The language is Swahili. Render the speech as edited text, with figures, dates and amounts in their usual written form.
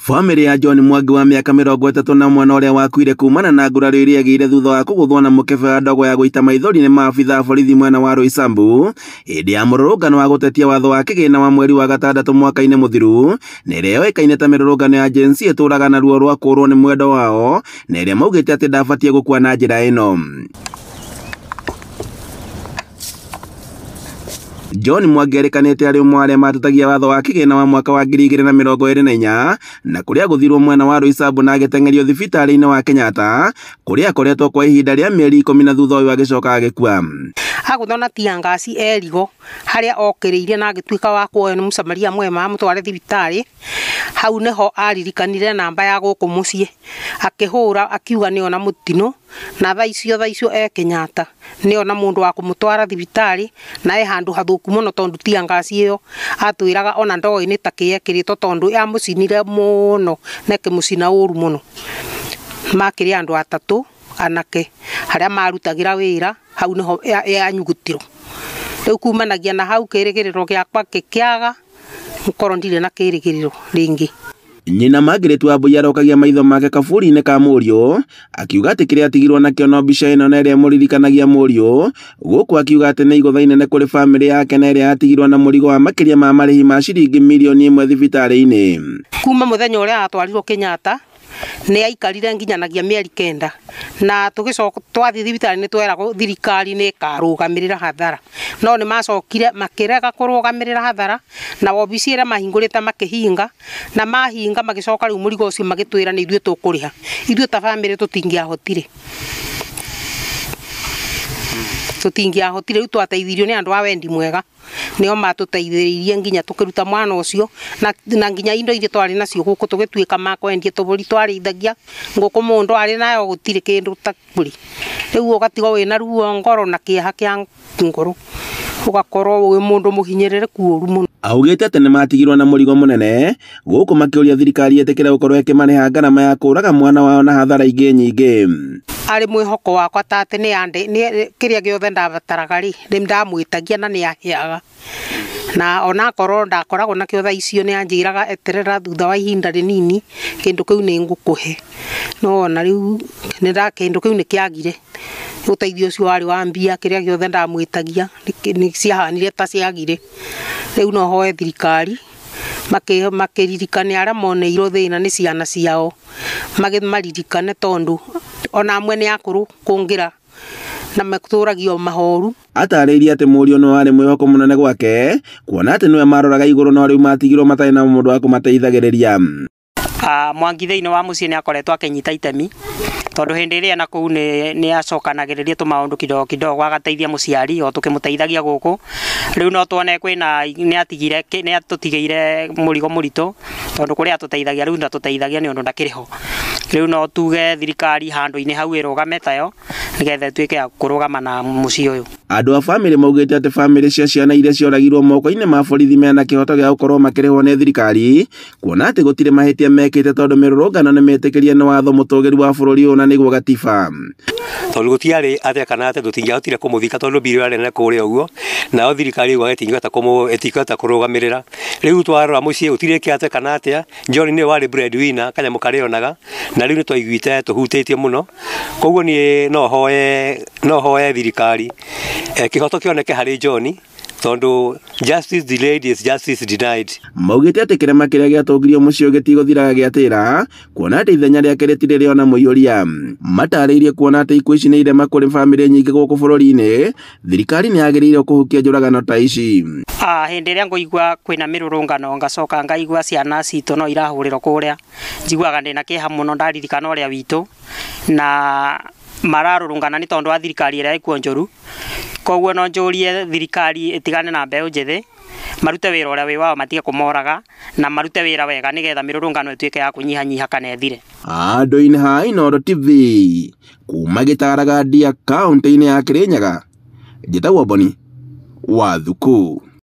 Family ya John Mwangi wa miaka 30 na mwana uria wakuire kumana na nguraro iria agire thutha wa kuguthwo na mukebe wa ndogo ya guita maithori ni maabitha borithi mwena wa Roysambu hindi ya mururungano wa gutetia watho wa kigina wa mweri wa gatandatũ mwaka-ini muthiru na iria yoikaine ta mirurungano ya Gen Z ituraga na ruo rwa kurwo ni mwendo wao na iria maugite ati ndabatie gukua na njira ino. John Mwangi arikanite ari umwe aria matutagia watho wa kigina wa mwaka wa 2024 na kuria guthirwo mwena wa Roysambu na agitengerio thibitari-ini wa Kenyatta kuria akoretwo kwa ihinda ria mieri 10 na thutha uyu agicoka agikua. Aguthona tiangasi erigo haria okiriire na agituika wa kuoyo ni Mũsamaria mwema amutware thibitari. Hau neho aririkanire namba ya guku mucii akihura akiuga ni ona mutino na thaa icio Kenyatta ni ona mundu wa kumutwara thibitari na handu hathuku muno tondu tiangasi iyo atwiraga ona ndoo-ini takiekirito tondu ya mucinire muno neke mucina uru muno. Makiri andu atatu anake haria marutagira wira hau neho yanyugutiro. Riu kumanagia na hau kirigiriro giakwa kikiaga ngoro ndire na kirigiriro ringi. Nyina Margaret Wambui arokagia maitho make kaburi-ini ka Mũriũ akiuga ati kiria atigirwo nakio no mbica ino na iria muririkanagia Mũriũ guku akiuga ati ni igutha inene kuri family yake na iria atigirwo na murigo wa makiria ma marihi ma ciringi mirioni 1 thibitari-ini. Kuma muthenya uria atwarirwo Kenyatta ni aikarire nginyanagia mieri 9 na tugicoka twathi thibitari ni tweragwo thirikari ni karugamirira hathara no ni macokire makirega kurugamirira hathara na obisi ira mahingurite makihinga na mahinga magicoka riu murigo ucio magitwira ni ithuĩ tukuriha ithuĩ ta family tutingiahotire riu twateithirio ni andu a wendi mwega nio matuteithiririe nginya tukiruta mwana ucio na nginya indo iria twari nacio guku tugituika makwendia tuburi twarithagia nguku mundu ari nayo gutire kindu ta kuri riu ugatigo wina ruo ngoro na kieha kia ngoro ugakorwo wi mundu muhinyirire kuuru muno. Augite ati ni matigirwo na murigo munene guku makiuria thirikari yetekere gukorwo ikimariha ngarama ya kuraga mwana wao na hathara ingi nyingi. Ari mwihoko wakwa tate ni ande ni kiria giothe ndabataraga ri ndamwitagia na ni ahiaga na ona korwo ndakoragwo na kio thaa icio ni anjiraga eterera thutha wa ihinda rinini kindu kiu ni ngukuhe no ona riu ni nda kindu kiu ni kiagire uteithio ucio wari wa mbia kiria giothe ndamwitagia ni ciahanire ta ciagire riu no hoe thirikari makiririkane aria moneirwo thina ni ciana ciao maririkane tondu ona amwe ni akuru kungira na maturagio mahoru. Atariria ati Mũriũ no ari mwihoko munene gwake kuona ati niwe maroraga iguru no riu matigirwo matari na mundu wa kumateithagiriria. Mwangi thiini wa mucii ni akoretwo akinyita itemi tondu hindi iria na kuu ni acokanagiriria tumaundu kidogo agateithia muciari o tukimuteithagia guku riu no tuone kwina ni atutigeire murigo murito tondu kuria tuteithagia riu ndatuteithagia ni undu ndakiriho riu no tuge thirikari handu-ini hau irugame tayo nigetha tuike ya kurugama na mucii uyu. Andu a family maugite ati family cia ciana iria cioragirwo moko-ini ma borithi mena kihoto gia gukorwo makirihwo ni thirikari kuona ati gutire mahitia mekite tondu mirurungano ni metikirie ni watho mutugiru wa bururi uyu na niguo gatiba tondu gutiari atia kana ati tutingiahotire kumuthika tondu biru arene kuria uguo na thirikari igwa etingata kurugamirira riu twarora mucii utirike atia kana atia John ni wari breadwinner kanya mukarionaga na riu ni twaiguite tuhutitie muno koguo ni no hoe thirikari kihoto kioneke hari John tondu justice delayed is justice denied. Maugite ati kirema kiria giatongirio mucio gitiguthiraga giatira kuona ati ithenya riake ritire riona muiyuria matariirie kuona ati ikuici ni irema kuri family nyingi guku bururi-ini thirikari ni yagiriire kuhukia njuragano ta ici. Hindi iria nguigua kwina mirurungano ngacoka ngaigua ciana citu no irahurirwo kuria njiguaga ndina kieha muno ndaririkana uria witu na mararurungana ni tondu wa thirikari iria ikuo njuru koguo no njurie thirikari itigane na mbeu njithi marute wira uria wi wao matige kumoraga na marute wira wega nigetha mirurungano ituike ya kunyihanyiha kana ethire. Andu-ini ha Inooro TV kuma Gitaraga Ndia kaunti-ini ya Kirinyaga njitagwo Boni Wathuku.